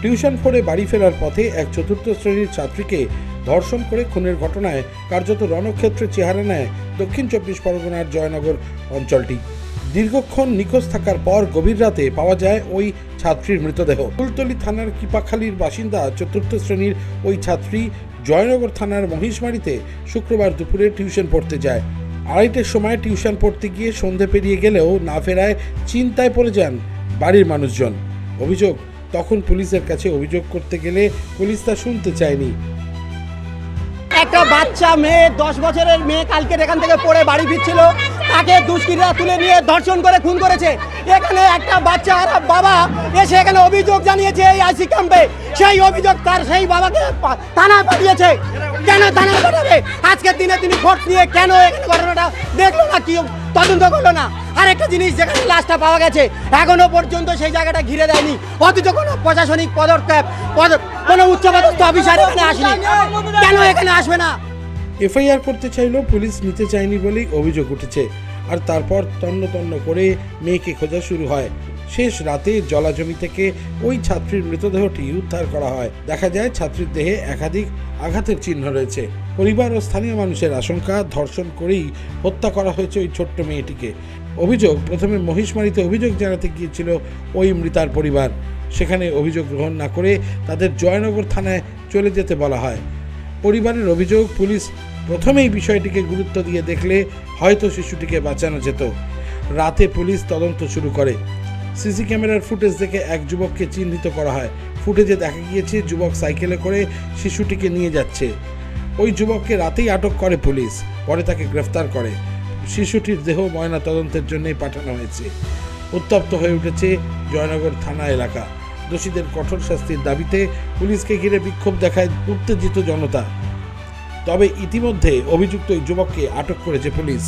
Tuition পড়ে বাড়ি ফেরার পথে এক চতুর্থ শ্রেণীর ছাত্রীকে ধর্ষণ করে খুনের ঘটনায় কার্যত রণক্ষেত্রের চেহারা নেয় দক্ষিণ 24 পরগনার জয়নগর অঞ্চলটি। দীর্ঘক্ষণ নিখোঁজ থাকার পর গভীর রাতে পাওয়া যায় ওই ছাত্রীর মৃতদেহ। ফুলতলি থানার কিপাখালীর বাসিন্দা চতুর্থ শ্রেণীর ওই ছাত্রী জয়নগর থানার মহিষমারিতে শুক্রবার দুপুরে টিউশন পড়তে যায়। 2:30টার সময় টিউশন পড়তে গিয়ে সন্ধে পেরিয়ে গেলেও না ফেরায় চিন্তায় পড়ে যান বাড়ির মানুষজন। অভিযোগ, তখন পুলিশের কাছে অভিযোগ করতে গেলে পুলিশ তা শুনতে চায়নি। একটা বাচ্চা মেয়ে 10 বছরের মেয়ে কালকে এখান থেকে পড়ে বাড়ি ফিরছিল, তাকে দুষ্কৃতীরা তুলে নিয়ে ধর্ষণ করে খুন করেছে। এখানে একটা বাচ্চা আর বাবা এসে এখানে অভিযোগ জানিয়েছে এই আইসি ক্যাম্পে। সেই অভিযোগ তার সেই বাবাকে থানায় পাঠিয়েছে। কেন থানায় পাঠাবে? আজকের দিনে তিনি ফোর্স নিয়ে কেন এখানে ঘটনাটা দেখলো না, কি তদন্ত করলো না? আর একটা জিনিস, যেখানে লাশটা পাওয়া গেছে এখনো পর্যন্ত সেই জায়গাটা ঘিরে দেয়নি, অথচ কোনো প্রশাসনিক পদক্ষেপ কোনো উচ্চপদস্থ অফিসার এখানে আসেনি। কেন এখানে আসবে না? এফআইআর করতে চাইলেও পুলিশ নিতে চায়নি বলেই অভিযোগ উঠেছে। আর তারপর তন্ন তন্ন করে মেয়েকে খোঁজা শুরু হয়। শেষ রাতে জলাজমি থেকে ওই ছাত্রীর মৃতদেহটি উদ্ধার করা হয়। দেখা যায় ছাত্রীর দেহে একাধিক আঘাতের চিহ্ন রয়েছে। পরিবার ও স্থানীয় মানুষের আশঙ্কা, ধর্ষণ করেই হত্যা করা হয়েছে ওই ছোট্ট মেয়েটিকে। অভিযোগ, প্রথমে মহিষমারিতে অভিযোগ জানাতে গিয়েছিল ওই মৃতার পরিবার। সেখানে অভিযোগ গ্রহণ না করে তাদের জয়নগর থানায় চলে যেতে বলা হয়। পরিবারের অভিযোগ, পুলিশ প্রথমেই বিষয়টিকে গুরুত্ব দিয়ে দেখলে হয়তো শিশুটিকে বাঁচানো যেত। রাতে পুলিশ তদন্ত শুরু করে। সিসি ক্যামেরার ফুটেজ দেখে এক যুবককে চিহ্নিত করা হয়। ফুটেজে দেখা গিয়েছে যুবক সাইকেলে করে শিশুটিকে নিয়ে যাচ্ছে। ওই যুবককে রাতেই আটক করে পুলিশ, পরে তাকে গ্রেফতার করে। শিশুটির দেহ ময়না তদন্তের জন্যই পাঠানো হয়েছে। উত্তপ্ত হয়ে উঠেছে জয়নগর থানা এলাকা। দোষীদের কঠোর শাস্তির দাবিতে পুলিশকে ঘিরে বিক্ষোভ দেখায় উত্তেজিত জনতা। তবে ইতিমধ্যে অভিযুক্ত ওই যুবককে আটক করেছে পুলিশ।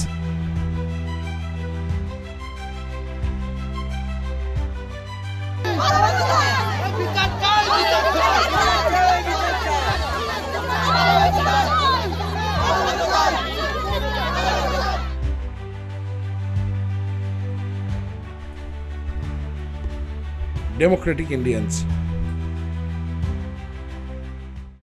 Democratic Indians.